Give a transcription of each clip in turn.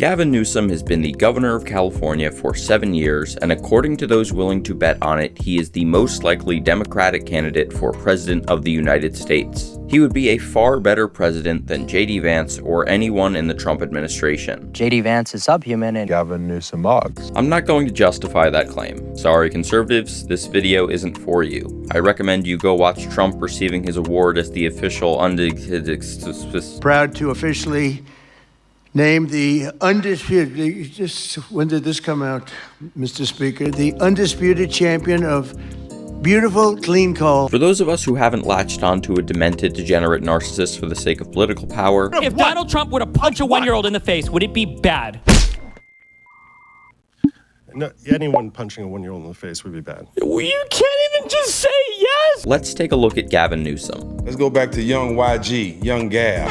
Gavin Newsom has been the governor of California for 7 years, and according to those willing to bet on it, he is the most likely Democratic candidate for President of the United States. He would be a far better president than J.D. Vance or anyone in the Trump administration. J.D. Vance is subhuman and Gavin Newsom mugs. I'm not going to justify that claim. Sorry, conservatives, this video isn't for you. I recommend you go watch Trump receiving his award as the official Proud to officially name the undisputed, when did this come out, Mr. Speaker? The undisputed champion of beautiful, clean coal. For those of us who haven't latched onto a demented, degenerate narcissist for the sake of political power, if Donald Trump were to punch a 1-year-old in the face, would it be bad? No, anyone punching a 1-year-old in the face would be bad. You can't even just say yes! let's take a look at Gavin Newsom. Let's go back to young YG, young Gav.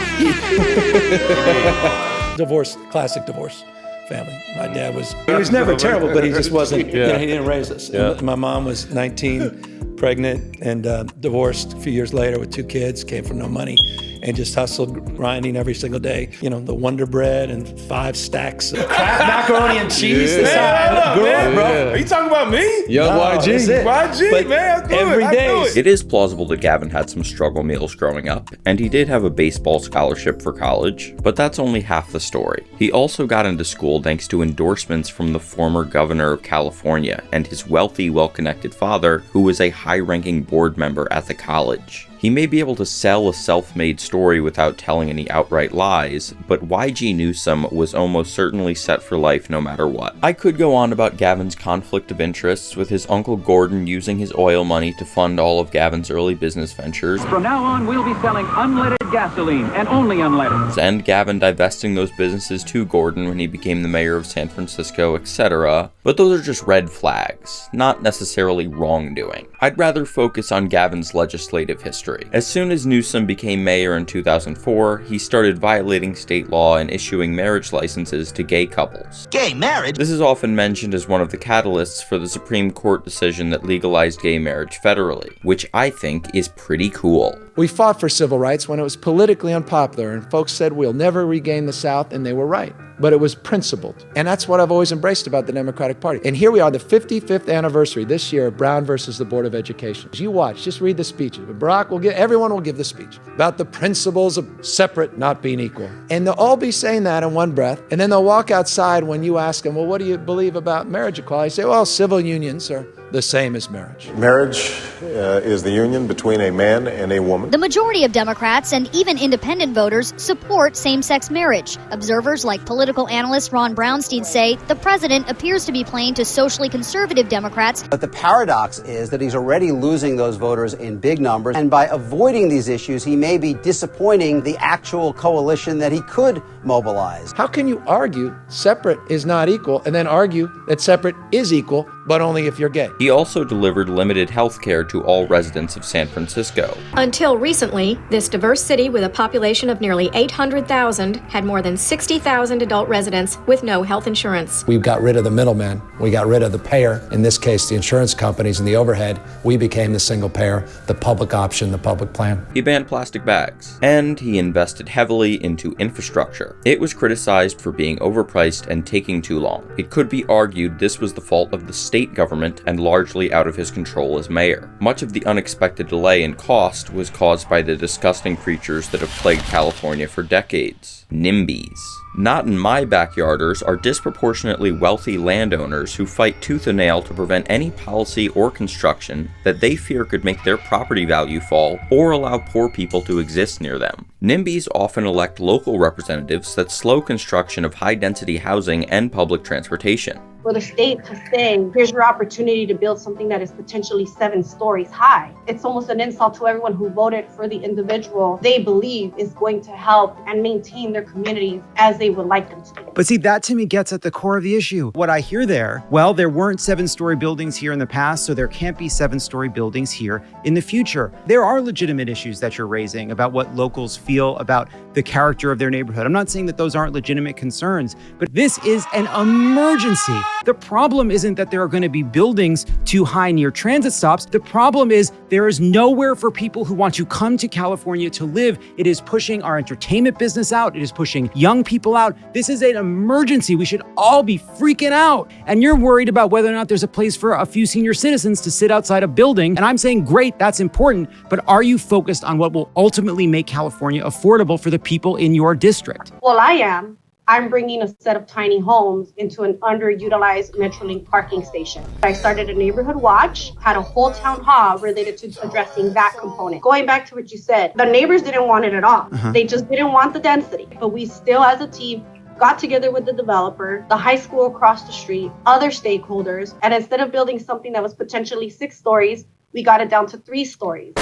Divorce, classic divorce family. My dad was, he was never terrible, but he just wasn't, he didn't raise us. Yeah. My mom was 19, pregnant, and divorced a few years later with 2 kids, came from no money, and just hustled, grinding every single day. You know, the Wonder Bread and 5 stacks of macaroni and cheese. Are you talking about me? Young YG. YG, but man, every day. It is plausible that Gavin had some struggle meals growing up, and he did have a baseball scholarship for college, but that's only half the story. He also got into school thanks to endorsements from the former governor of California and his wealthy, well-connected father, who was a high-ranking board member at the college. He may be able to sell a self-made story without telling any outright lies, but YG Newsom was almost certainly set for life no matter what. I could go on about Gavin's conflict of interests, with his uncle Gordon using his oil money to fund all of Gavin's early business ventures. From now on, we'll be selling unleaded gasoline, and only unleaded. And Gavin divesting those businesses to Gordon when he became the mayor of San Francisco, etc. But those are just red flags, not necessarily wrongdoing. I'd rather focus on Gavin's legislative history. As soon as Newsom became mayor in 2004, he started violating state law and issuing marriage licenses to gay couples. Gay marriage? This is often mentioned as one of the catalysts for the Supreme Court decision that legalized gay marriage federally, which I think is pretty cool. We fought for civil rights when it was politically unpopular, and folks said we'll never regain the South, and they were right. But it was principled. And that's what I've always embraced about the Democratic Party. And here we are, the 55th anniversary this year of Brown versus the Board of Education. As you watch, just read the speeches. Everyone will give the speech about the principles of separate not being equal. And they'll all be saying that in one breath. And then they'll walk outside when you ask them, well, what do you believe about marriage equality? They say, well, civil unions are the same as marriage. Marriage is the union between a man and a woman. The majority of Democrats and even independent voters support same-sex marriage. Observers like political analyst Ron Brownstein say the president appears to be playing to socially conservative Democrats. But the paradox is that he's already losing those voters in big numbers, and by avoiding these issues, he may be disappointing the actual coalition that he could mobilize. How can you argue separate is not equal and then argue that separate is equal, but only if you're gay? He also delivered limited health care to all residents of San Francisco. Until recently, this diverse city with a population of nearly 800,000 had more than 60,000 adult residents with no health insurance. We got rid of the middleman. We got rid of the payer, in this case the insurance companies and the overhead. We became the single payer, the public option, the public plan. He banned plastic bags, and he invested heavily into infrastructure. It was criticized for being overpriced and taking too long. It could be argued this was the fault of the state government and largely out of his control as mayor. Much of the unexpected delay in cost was caused by the disgusting creatures that have plagued California for decades. NIMBYs. Not in my backyarders are disproportionately wealthy landowners who fight tooth and nail to prevent any policy or construction that they fear could make their property value fall or allow poor people to exist near them. NIMBYs often elect local representatives that slow construction of high-density housing and public transportation. For the state to say, here's your opportunity to build something that is potentially 7 stories high. It's almost an insult to everyone who voted for the individual they believe is going to help and maintain their communities as they would like them to be. But see, that to me gets at the core of the issue. What I hear there, well, there weren't 7-story buildings here in the past, so there can't be 7-story buildings here in the future. There are legitimate issues that you're raising about what locals feel about the character of their neighborhood. I'm not saying that those aren't legitimate concerns, but this is an emergency. The problem isn't that there are going to be buildings too high near transit stops. The problem is there is nowhere for people who want to come to California to live. It is pushing our entertainment business out. It is pushing young people out. This is an emergency. We should all be freaking out. And you're worried about whether or not there's a place for a few senior citizens to sit outside a building. And I'm saying, great, that's important. But are you focused on what will ultimately make California affordable for the people in your district? Well, I am. I'm bringing a set of tiny homes into an underutilized Metrolink parking station. I started a neighborhood watch, had a whole town hall related to addressing that component. Going back to what you said, the neighbors didn't want it at all. They just didn't want the density. But we still, as a team, got together with the developer, the high school across the street, other stakeholders, and instead of building something that was potentially 6 stories, we got it down to 3 stories.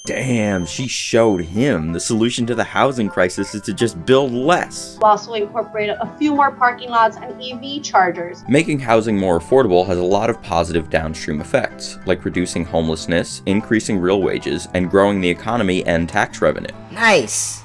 Damn, she showed him the solution to the housing crisis is to just build less. We also incorporated a few more parking lots and EV chargers. Making housing more affordable has a lot of positive downstream effects, like reducing homelessness, increasing real wages, and growing the economy and tax revenue. Nice.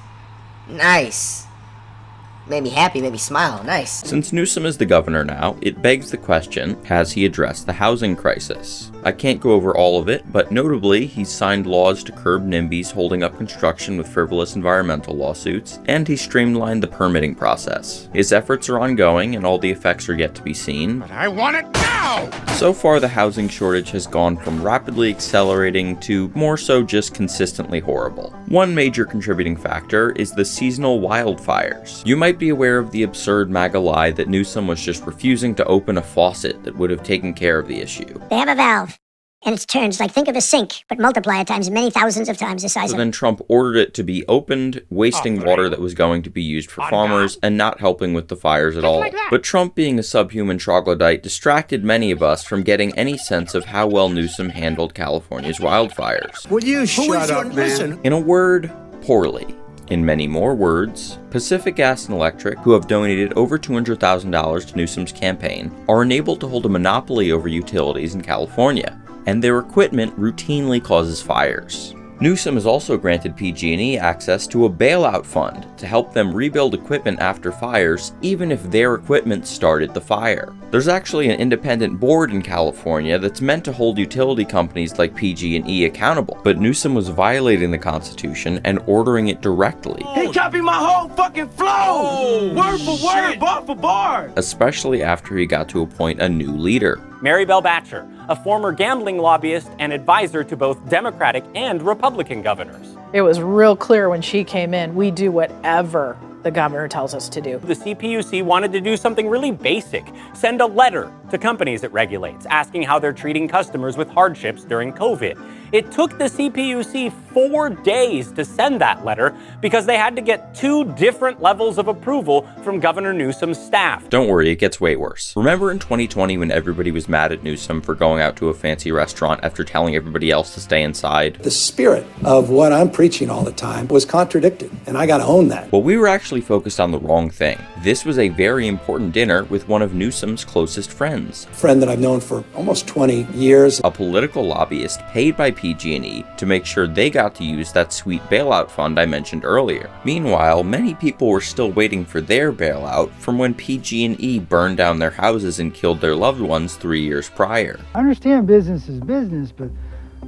Made me happy, made me smile. Nice. Since Newsom is the governor now, it begs the question, has he addressed the housing crisis? I can't go over all of it, but notably, he's signed laws to curb NIMBYs holding up construction with frivolous environmental lawsuits, and he streamlined the permitting process. His efforts are ongoing, and all the effects are yet to be seen. But I want it now! So far, the housing shortage has gone from rapidly accelerating to more so just consistently horrible. One major contributing factor is the seasonal wildfires. You might be aware of the absurd MAGA lie that Newsom was just refusing to open a faucet that would have taken care of the issue. They have a valve, and it's turned like, think of a sink, but multiply it times many thousands of times the size So then Trump ordered it to be opened, wasting water that was going to be used for farmers and not helping with the fires at all. But Trump, being a subhuman troglodyte, distracted many of us from getting any sense of how well Newsom handled California's wildfires. Will you shut up, man? In a word, poorly. In many more words, Pacific Gas and Electric, who have donated over $200,000 to Newsom's campaign, are enabled to hold a monopoly over utilities in California, and their equipment routinely causes fires. Newsom has also granted PG&E access to a bailout fund to help them rebuild equipment after fires, even if their equipment started the fire. There's actually an independent board in California that's meant to hold utility companies like PG&E accountable, but Newsom was violating the Constitution and ordering it directly. He copied my whole fucking flow! Word for word, bar for bar! Especially after he got to appoint a new leader. Mary Bell Batcher, a former gambling lobbyist and advisor to both Democratic and Republican governors. It was real clear when she came in, we do whatever the governor tells us to do. The CPUC wanted to do something really basic, send a letter to companies it regulates, asking how they're treating customers with hardships during COVID. It took the CPUC 4 days to send that letter because they had to get 2 different levels of approval from Governor Newsom's staff. Don't worry, it gets way worse. Remember in 2020 when everybody was mad at Newsom for going out to a fancy restaurant after telling everybody else to stay inside? The spirit of what I'm preaching all the time was contradicted, and I got to own that. Well, we were actually focused on the wrong thing. This was a very important dinner with one of Newsom's closest friends. A friend that I've known for almost 20 years. A political lobbyist paid by PG&E to make sure they got to use that sweet bailout fund I mentioned earlier. Meanwhile, many people were still waiting for their bailout from when PG&E burned down their houses and killed their loved ones 3 years prior. I understand business is business, but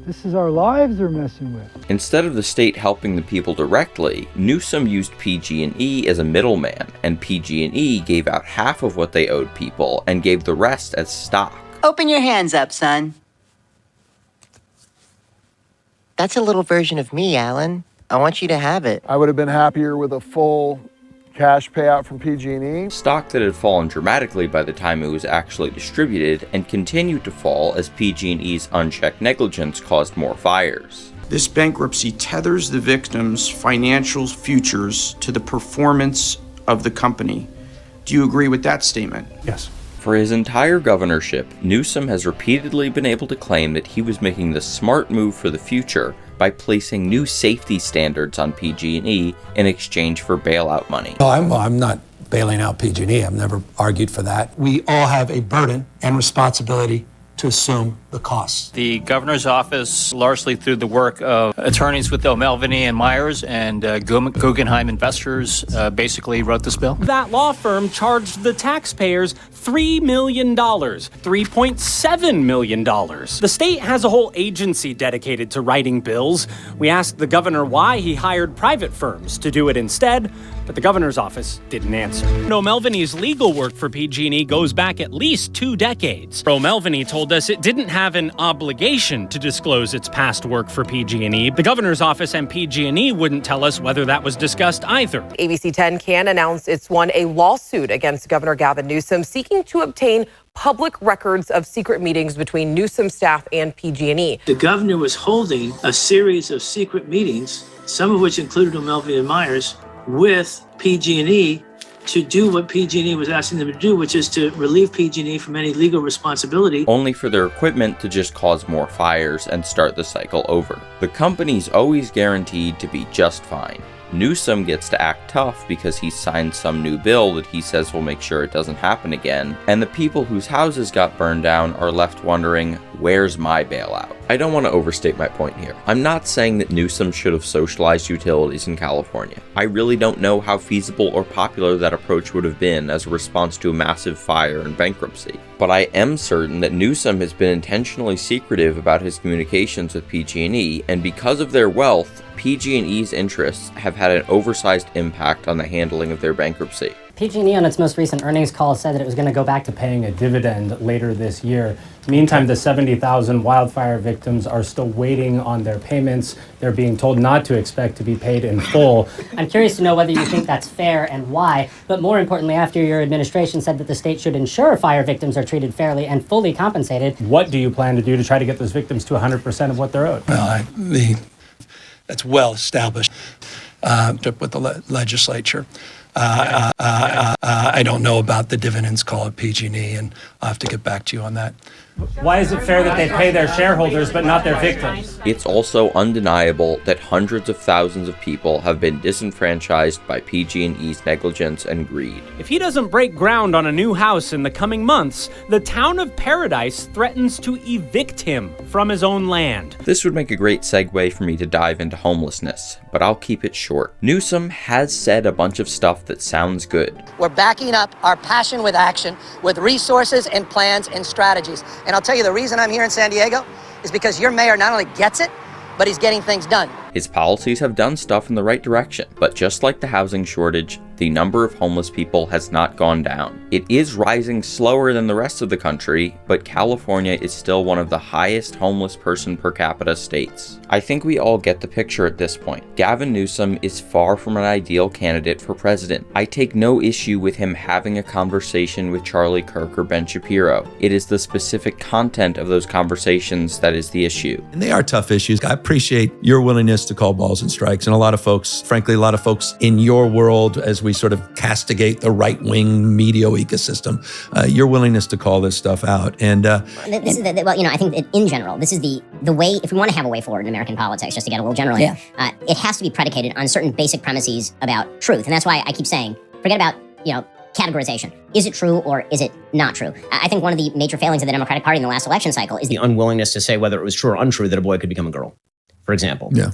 this is our lives they're messing with. Instead of the state helping the people directly, Newsom used PG&E as a middleman, and PG&E gave out half of what they owed people and gave the rest as stock. Open your hands up, son. That's a little version of me, Alan. I want you to have it. I would have been happier with a full cash payout from PG&E. Stock that had fallen dramatically by the time it was actually distributed and continued to fall as PG&E's unchecked negligence caused more fires. This bankruptcy tethers the victims' financial futures to the performance of the company. Do you agree with that statement? Yes. For his entire governorship, Newsom has repeatedly been able to claim that he was making the smart move for the future by placing new safety standards on PG&E in exchange for bailout money. No, I'm not bailing out PG&E. I've never argued for that. We all have a burden and responsibility to assume the costs. The governor's office, largely through the work of attorneys with O'Melveny and Myers and Guggenheim Investors, basically wrote this bill. That law firm charged the taxpayers $3 million, $3.7 million. The state has a whole agency dedicated to writing bills. We asked the governor why he hired private firms to do it instead, but the governor's office didn't answer. O'Melveny's legal work for PG&E goes back at least 2 decades. O'Melveny told us it didn't have an obligation to disclose its past work for PG&E. The governor's office and PG&E wouldn't tell us whether that was discussed either. ABC 10 can announce it's won a lawsuit against Governor Gavin Newsom seeking to obtain public records of secret meetings between Newsom staff and PG&E. The governor was holding a series of secret meetings, some of which included O'Melveny and Myers, with PG&E to do what PG&E was asking them to do, which is to relieve PG&E from any legal responsibility. Only for their equipment to just cause more fires and start the cycle over. The company's always guaranteed to be just fine. Newsom gets to act tough because he signed some new bill that he says will make sure it doesn't happen again, and the people whose houses got burned down are left wondering, where's my bailout? I don't want to overstate my point here. I'm not saying that Newsom should have socialized utilities in California. I really don't know how feasible or popular that approach would have been as a response to a massive fire and bankruptcy. But I am certain that Newsom has been intentionally secretive about his communications with PG&E, and because of their wealth, PG&E's interests have had an oversized impact on the handling of their bankruptcy. PG&E on its most recent earnings call said that it was going to go back to paying a dividend later this year. Meantime, the 70,000 wildfire victims are still waiting on their payments. They're being told not to expect to be paid in full. I'm curious to know whether you think that's fair and why, but more importantly, after your administration said that the state should ensure fire victims are treated fairly and fully compensated. What do you plan to do to try to get those victims to 100% of what they're owed? Well, that's well established with the legislature. I don't know about the dividends call at PG&E, and I'll have to get back to you on that. Why is it fair that they pay their shareholders but not their victims? It's also undeniable that hundreds of thousands of people have been disenfranchised by PG&E's negligence and greed. If he doesn't break ground on a new house in the coming months, the town of Paradise threatens to evict him from his own land. This would make a great segue for me to dive into homelessness, but I'll keep it short. Newsom has said a bunch of stuff that sounds good. We're backing up our passion with action, with resources and plans and strategies. And I'll tell you, the reason I'm here in San Diego is because your mayor not only gets it, but he's getting things done. His policies have done stuff in the right direction, but just like the housing shortage, the number of homeless people has not gone down. It is rising slower than the rest of the country, but California is still one of the highest homeless person per capita states. I think we all get the picture at this point. Gavin Newsom is far from an ideal candidate for president. I take no issue with him having a conversation with Charlie Kirk or Ben Shapiro. It is the specific content of those conversations that is the issue. And they are tough issues. I appreciate your willingness to call balls and strikes. And a lot of folks, frankly, a lot of folks in your world, as we sort of castigate the right-wing media ecosystem, your willingness to call this stuff out. And this is I think that in general, this is the way, if we want to have a way forward in American politics, just to get a little general here, it has to be predicated on certain basic premises about truth. And that's why I keep saying, forget about, categorization. Is it true or is it not true? I think one of the major failings of the Democratic Party in the last election cycle is the unwillingness to say whether it was true or untrue that a boy could become a girl, for example. Yeah.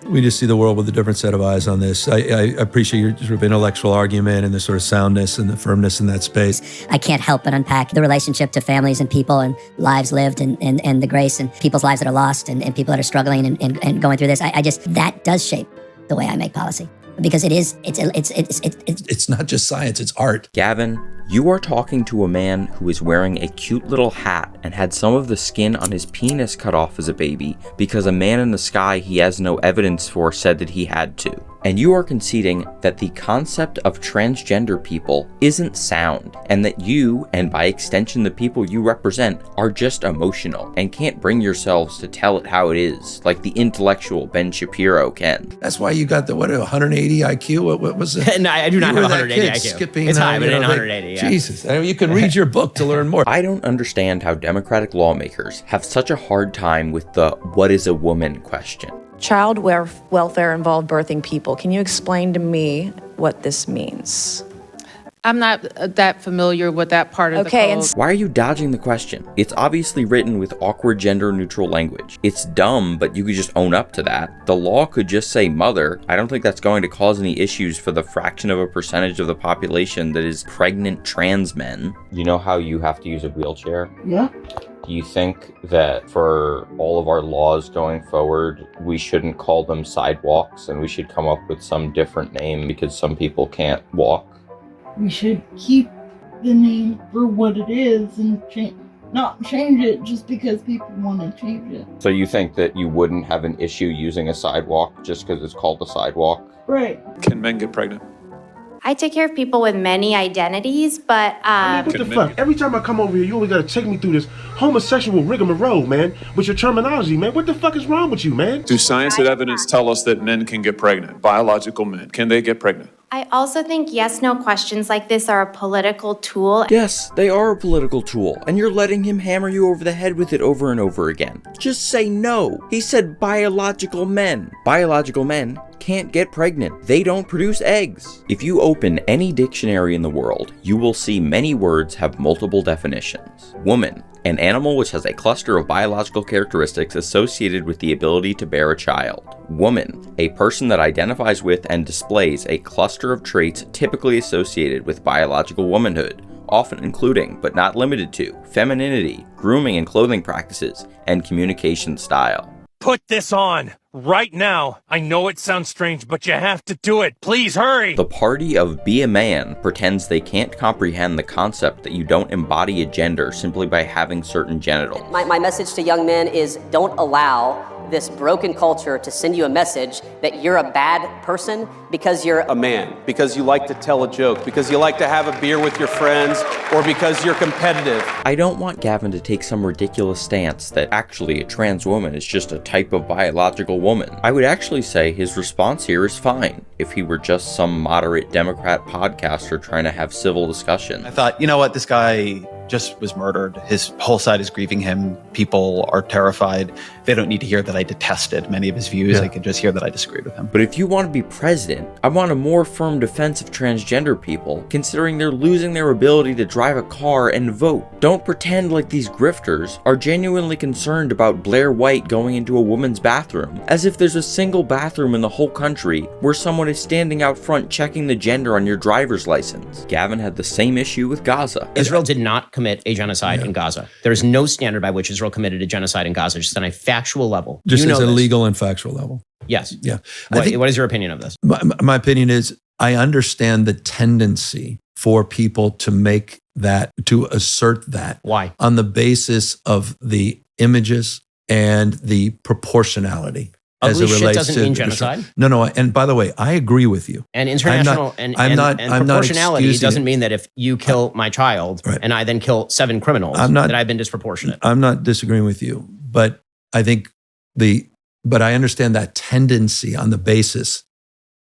We just see the world with a different set of eyes on this. I appreciate your sort of intellectual argument and the sort of soundness and the firmness in that space. I can't help but unpack the relationship to families and people and lives lived and the grace and people's lives that are lost and people that are struggling and going through this. I just, that does shape the way I make policy. Because it's not just science, it's art. Gavin, you are talking to a man who is wearing a cute little hat and had some of the skin on his penis cut off as a baby because a man in the sky he has no evidence for said that he had to. And you are conceding that the concept of transgender people isn't sound, and that you, and by extension the people you represent, are just emotional and can't bring yourselves to tell it how it is, like the intellectual Ben Shapiro can. That's why you got the, 180 IQ? What was it? No, I do not have 180 IQ. Skipping, it's high, but in 180, yeah. Jesus, I mean, you can read your book to learn more. I don't understand how Democratic lawmakers have such a hard time with the what is a woman question. Child welfare involved birthing people. Can you explain to me what this means? I'm not that familiar with that part of the code. Why are you dodging the question? It's obviously written with awkward gender-neutral language. It's dumb, but you could just own up to that. The law could just say mother. I don't think that's going to cause any issues for the fraction of a percentage of the population that is pregnant trans men. You know how you have to use a wheelchair? Yeah. Do you think that for all of our laws going forward, we shouldn't call them sidewalks and we should come up with some different name because some people can't walk? We should keep the name for what it is and not change it just because people want to change it. So you think that you wouldn't have an issue using a sidewalk just because it's called a sidewalk? Right. Can men get pregnant? I take care of people with many identities, but what the fuck? Every time I come over here, you always gotta take me through this homosexual rigmarole, man, with your terminology, man. What the fuck is wrong with you, man? Do science and evidence tell us that men can get pregnant? Biological men, can they get pregnant? I also think yes-no questions like this are a political tool. Yes, they are a political tool, and you're letting him hammer you over the head with it over and over again. Just say no. He said biological men. Biological men can't get pregnant. They don't produce eggs. If you open any dictionary in the world, you will see many words have multiple definitions. Woman, an animal which has a cluster of biological characteristics associated with the ability to bear a child. Woman, a person that identifies with and displays a cluster of traits typically associated with biological womanhood, often including, but not limited to, femininity, grooming and clothing practices, and communication style. Put this on right now. I know it sounds strange, but you have to do it. Please hurry. The party of Be a Man pretends they can't comprehend the concept that you don't embody a gender simply by having certain genitals. My message to young men is don't allow this broken culture to send you a message that you're a bad person because you're a man, because you like to tell a joke, because you like to have a beer with your friends, or because you're competitive. I don't want Gavin to take some ridiculous stance that actually a trans woman is just a type of biological woman. I would actually say his response here is fine if he were just some moderate Democrat podcaster trying to have civil discussion. I thought, you know what, this guy just was murdered. His whole side is grieving him. People are terrified. They don't need to hear that I detested many of his views. Yeah. They can just hear that I disagreed with him. But if you want to be president, I want a more firm defense of transgender people, considering they're losing their ability to drive a car and vote. Don't pretend like these grifters are genuinely concerned about Blair White going into a woman's bathroom, as if there's a single bathroom in the whole country where someone is standing out front checking the gender on your driver's license. Gavin had the same issue with Gaza. Israel did not commit a genocide in Gaza. There is no standard by which Israel committed a genocide in Gaza, just on a factual level. Just you as know a this. legal and factual level. Yes. Yeah. What is your opinion of this? My opinion is I understand the tendency for people to make that, to assert that. Why? On the basis of the images and the proportionality. As Ugly it shit relates doesn't to mean genocide. No. And by the way, I agree with you. And international and proportionality doesn't mean that if you kill my child and I then kill 7 criminals, that I've been disproportionate. I'm not disagreeing with you, but I think but I understand that tendency on the basis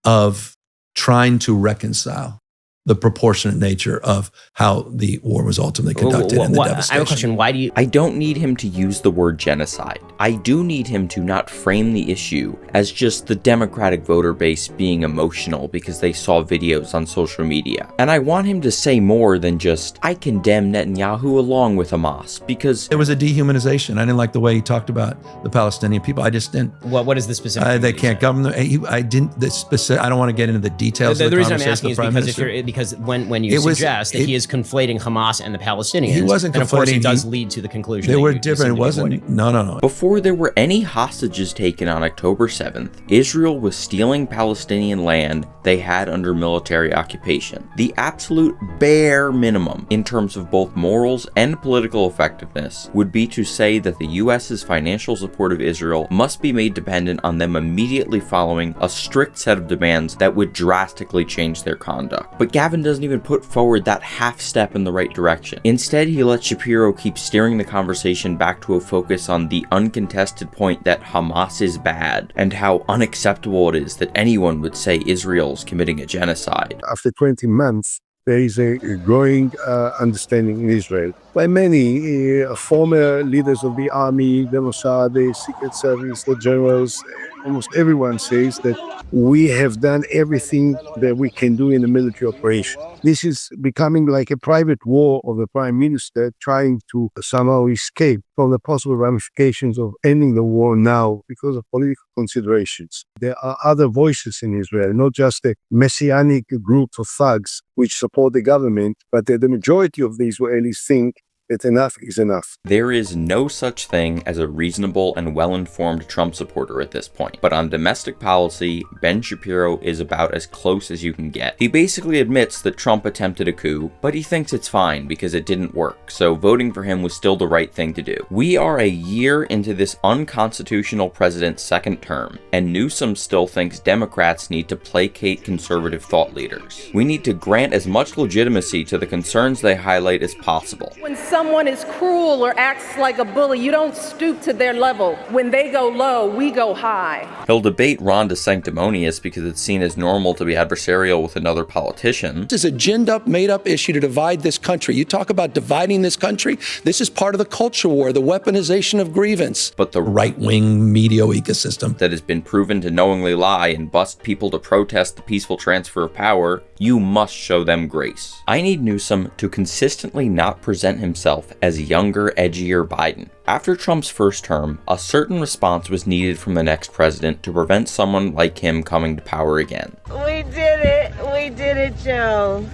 of trying to reconcile the proportionate nature of how the war was ultimately conducted and the devastation. I have a question. Why do you... I don't need him to use the word genocide. I do need him to not frame the issue as just the Democratic voter base being emotional because they saw videos on social media. And I want him to say more than just, I condemn Netanyahu along with Hamas, because... There was a dehumanization. I didn't like the way he talked about the Palestinian people. I just didn't... What is the specific... they can't govern... I didn't... I don't want to get into the details of the reason conversation. I'm asking is because when you suggest that he is conflating Hamas and the Palestinians, he wasn't then of course conflating, it does lead to the conclusion they that were you different. It wasn't. No. Before there were any hostages taken on October 7th, Israel was stealing Palestinian land they had under military occupation. The absolute bare minimum in terms of both morals and political effectiveness would be to say that the US's financial support of Israel must be made dependent on them immediately following a strict set of demands that would drastically change their conduct. But Gavin doesn't even put forward that half step in the right direction. Instead, he lets Shapiro keep steering the conversation back to a focus on the uncontested point that Hamas is bad and how unacceptable it is that anyone would say Israel's committing a genocide. After 20 months, there is a growing understanding in Israel by many former leaders of the army, the Mossad, the Secret Service, the generals. Almost everyone says that we have done everything that we can do in a military operation. This is becoming like a private war of the prime minister trying to somehow escape from the possible ramifications of ending the war now because of political considerations. There are other voices in Israel, not just a messianic group of thugs which support the government, but the majority of the Israelis think that enough is enough. There is no such thing as a reasonable and well-informed Trump supporter at this point. But on domestic policy, Ben Shapiro is about as close as you can get. He basically admits that Trump attempted a coup, but he thinks it's fine because it didn't work, so voting for him was still the right thing to do. We are a year into this unconstitutional president's second term, and Newsom still thinks Democrats need to placate conservative thought leaders. We need to grant as much legitimacy to the concerns they highlight as possible. When someone is cruel or acts like a bully, you don't stoop to their level. When they go low, we go high. He'll debate Ron DeSanctimonious because it's seen as normal to be adversarial with another politician. This is a ginned-up, made-up issue to divide this country. You talk about dividing this country, this is part of the culture war, the weaponization of grievance. But the right-wing media ecosystem that has been proven to knowingly lie and bust people to protest the peaceful transfer of power, you must show them grace. I need Newsom to consistently not present himself as younger, edgier Biden. After Trump's first term, a certain response was needed from the next president to prevent someone like him coming to power again. We did it, Joe.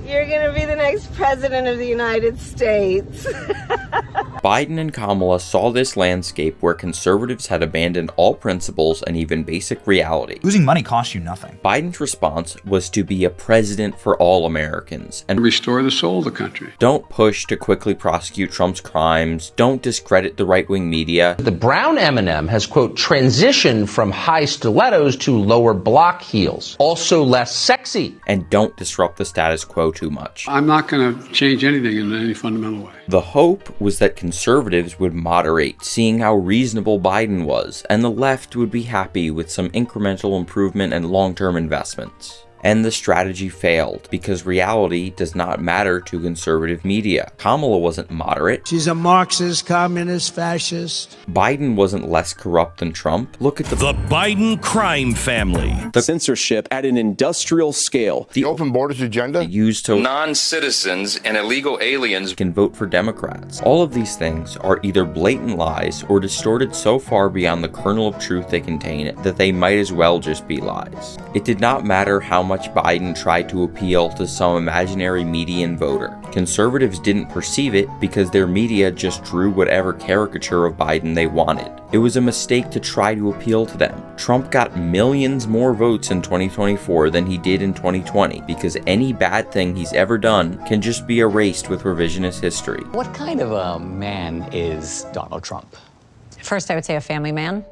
You're gonna be the next president of the United States. Biden and Kamala saw this landscape where conservatives had abandoned all principles and even basic reality. Losing money costs you nothing. Biden's response was to be a president for all Americans and restore the soul of the country. Don't push to quickly prosecute Trump's crimes. Don't discredit the right-wing media. The brown M&M has, quote, transitioned from high stilettos to lower block heels. Also less sexy. And don't disrupt the status quo too much. I'm not going to change anything in any fundamental way. The hope was that conservatives would moderate, seeing how reasonable Biden was, and the left would be happy with some incremental improvement and long-term investments. And the strategy failed, because reality does not matter to conservative media. Kamala wasn't moderate. She's a Marxist, communist, fascist. Biden wasn't less corrupt than Trump. Look at the Biden crime family. The censorship at an industrial scale. The open borders agenda used to non-citizens and illegal aliens can vote for Democrats. All of these things are either blatant lies or distorted so far beyond the kernel of truth they contain that they might as well just be lies. It did not matter how much Biden tried to appeal to some imaginary median voter. Conservatives didn't perceive it because their media just drew whatever caricature of Biden they wanted. It was a mistake to try to appeal to them. Trump got millions more votes in 2024 than he did in 2020 because any bad thing he's ever done can just be erased with revisionist history. What kind of a man is Donald Trump? First, I would say a family man.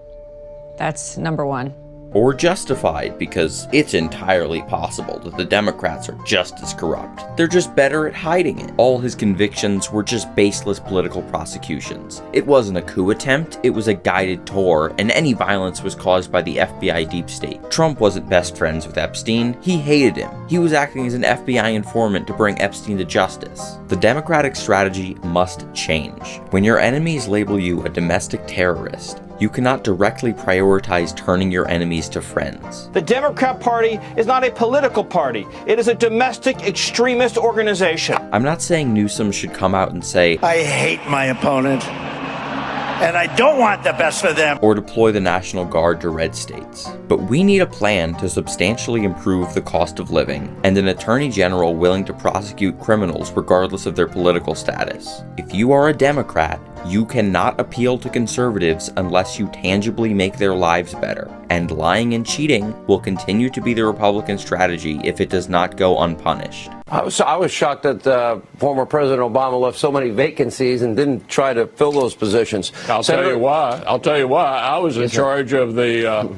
That's number one. Or justified, because it's entirely possible that the Democrats are just as corrupt. They're just better at hiding it. All his convictions were just baseless political prosecutions. It wasn't a coup attempt, it was a guided tour, and any violence was caused by the FBI deep state. Trump wasn't best friends with Epstein, he hated him. He was acting as an FBI informant to bring Epstein to justice. The Democratic strategy must change. When your enemies label you a domestic terrorist, you cannot directly prioritize turning your enemies to friends. The Democrat Party is not a political party. It is a domestic extremist organization. I'm not saying Newsom should come out and say, I hate my opponent, and I don't want the best for them, or deploy the National Guard to red states. But we need a plan to substantially improve the cost of living, and an attorney general willing to prosecute criminals regardless of their political status. If you are a Democrat, you cannot appeal to conservatives unless you tangibly make their lives better, and lying and cheating will continue to be the Republican strategy if it does not go unpunished. I was shocked that former President Obama left so many vacancies and didn't try to fill those positions. I'll tell you why. I was in charge of the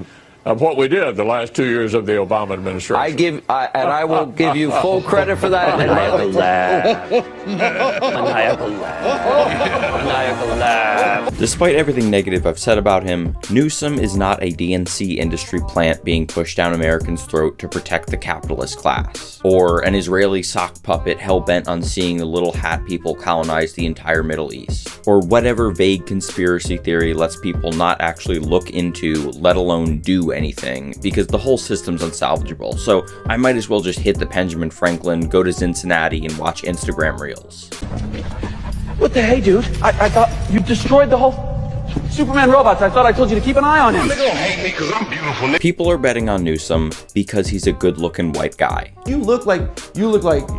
of what we did the last 2 years of the Obama administration. I will give you full credit for that. Maniacal laugh. Maniacal laugh. Maniacal laugh. Despite everything negative I've said about him, Newsom is not a DNC industry plant being pushed down Americans' throat to protect the capitalist class, or an Israeli sock puppet hell-bent on seeing the little hat people colonize the entire Middle East, or whatever vague conspiracy theory lets people not actually look into, let alone do anything, because the whole system's unsalvageable. So I might as well just hit the Benjamin Franklin, go to Cincinnati, and watch Instagram reels. What the hey, dude? I thought you destroyed the whole Superman robots. I thought I told you to keep an eye on him. They don't hate me because I'm beautiful. People are betting on Newsom because he's a good-looking white guy. You look like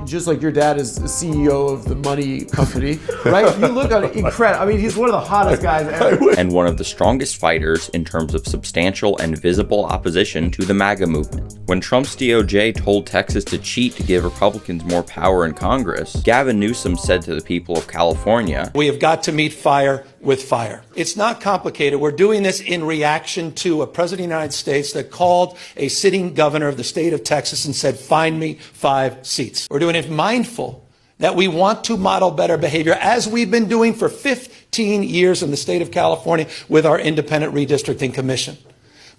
just like your dad is the CEO of the money company, right? You look incredible. I mean, he's one of the hottest guys ever. And one of the strongest fighters in terms of substantial and visible opposition to the MAGA movement. When Trump's DOJ told Texas to cheat to give Republicans more power in Congress, Gavin Newsom said to the people of California, "We have got to meet fire with fire." It's not complicated. We're doing this in reaction to a president of the United States that called a sitting governor of the state of Texas and said, "Find me 5 seats." We're doing it mindful that we want to model better behavior, as we've been doing for 15 years in the state of California with our independent redistricting commission.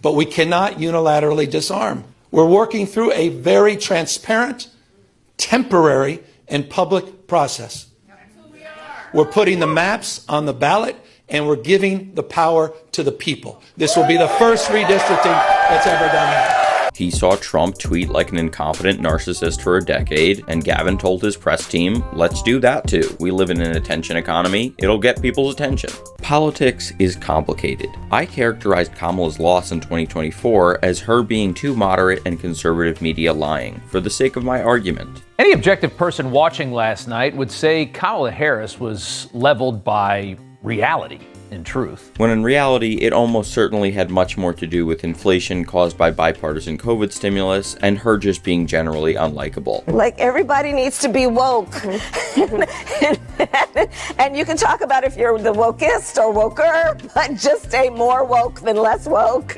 But we cannot unilaterally disarm. We're working through a very transparent, temporary, and public process. We're putting the maps on the ballot, and we're giving the power to the people. This will be the first redistricting that's ever done that. He saw Trump tweet like an incompetent narcissist for a decade, and Gavin told his press team, let's do that too. We live in an attention economy. It'll get people's attention. Politics is complicated. I characterized Kamala's loss in 2024 as her being too moderate and conservative media lying, for the sake of my argument. Any objective person watching last night would say Kamala Harris was leveled by reality. In truth. When in reality, it almost certainly had much more to do with inflation caused by bipartisan COVID stimulus and her just being generally unlikable. Like, everybody needs to be woke. And you can talk about if you're the wokest or woker, but just stay more woke than less woke.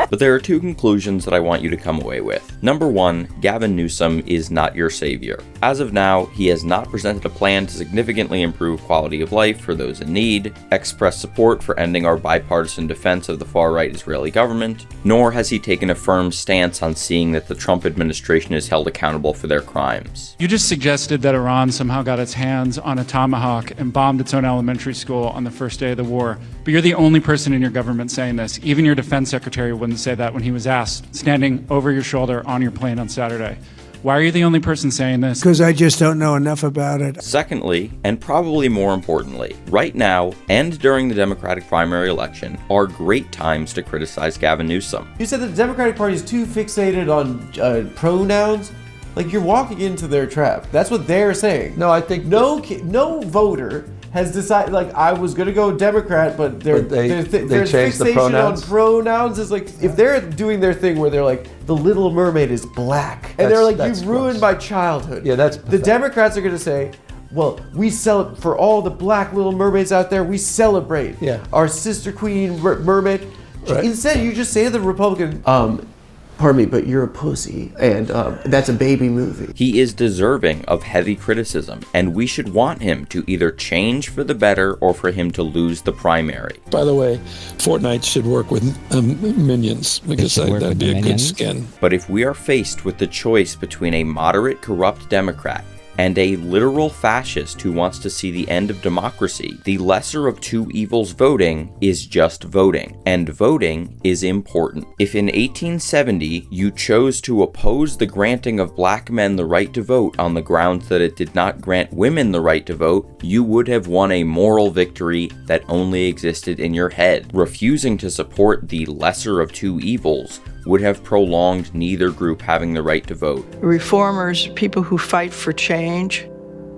But there are 2 conclusions that I want you to come away with. Number 1, Gavin Newsom is not your savior. As of now, he has not presented a plan to significantly improve quality of life for those in need, express support for ending our bipartisan defense of the far-right Israeli government, nor has he taken a firm stance on seeing that the Trump administration is held accountable for their crimes. You just suggested that Iran somehow got its hands on a Tomahawk and bombed its own elementary school on the first day of the war. But you're the only person in your government saying this. Even your defense secretary wouldn't say that when he was asked, standing over your shoulder on your plane on Saturday. Why are you the only person saying this? Because I just don't know enough about it. Secondly, and probably more importantly, right now and during the Democratic primary election are great times to criticize Gavin Newsom. You said that the Democratic Party is too fixated on pronouns. Like, you're walking into their trap. That's what they're saying. No, I think no voter has decided, like, I was going to go Democrat, but there's changed the fixation pronouns. on pronouns. Is like, if they're doing their thing where they're like, the Little Mermaid is black, and they're like, you ruined my childhood. Yeah, that's the Democrats are going to say, well, we celebrate for all the black Little Mermaids out there. We celebrate our sister queen mermaid. Right. Instead, you just say to the Republican, pardon me, but you're a pussy, and that's a baby movie. He is deserving of heavy criticism, and we should want him to either change for the better or for him to lose the primary. By the way, Fortnite should work with minions, because that'd be a good skin. But if we are faced with the choice between a moderate, corrupt Democrat and a literal fascist who wants to see the end of democracy, the lesser of 2 evils voting is just voting, and voting is important. If in 1870 you chose to oppose the granting of black men the right to vote on the grounds that it did not grant women the right to vote, you would have won a moral victory that only existed in your head. Refusing to support the lesser of 2 evils would have prolonged neither group having the right to vote. Reformers, people who fight for change,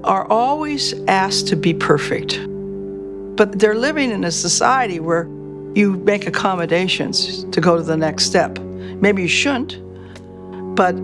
are always asked to be perfect. But they're living in a society where you make accommodations to go to the next step. Maybe you shouldn't, but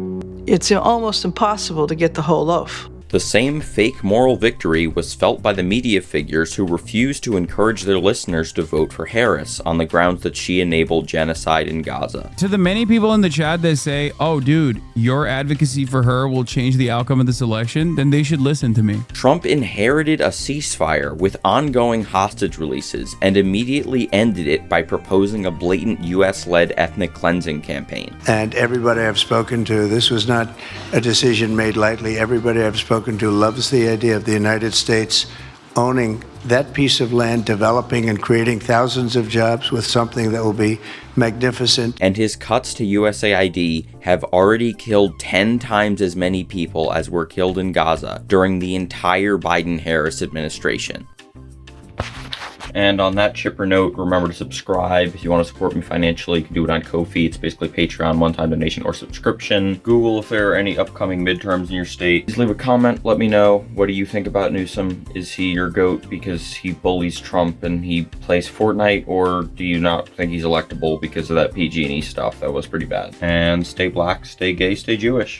it's almost impossible to get the whole loaf. The same fake moral victory was felt by the media figures who refused to encourage their listeners to vote for Harris on the grounds that she enabled genocide in Gaza. To the many people in the chat that say, oh dude, your advocacy for her will change the outcome of this election, then they should listen to me. Trump inherited a ceasefire with ongoing hostage releases and immediately ended it by proposing a blatant US-led ethnic cleansing campaign. And everybody I've spoken to, this was not a decision made lightly. Everybody I've spoken to loves the idea of the United States owning that piece of land, developing and creating thousands of jobs with something that will be magnificent. And his cuts to USAID have already killed 10 times as many people as were killed in Gaza during the entire Biden-Harris administration. And on that chipper note, remember to subscribe. If you want to support me financially, you can do it on Ko-fi. It's basically Patreon, one-time donation or subscription. Google if there are any upcoming midterms in your state. Just leave a comment. Let me know. What do you think about Newsom? Is he your GOAT because he bullies Trump and he plays Fortnite? Or do you not think he's electable because of that PG&E stuff? That was pretty bad. And stay black, stay gay, stay Jewish.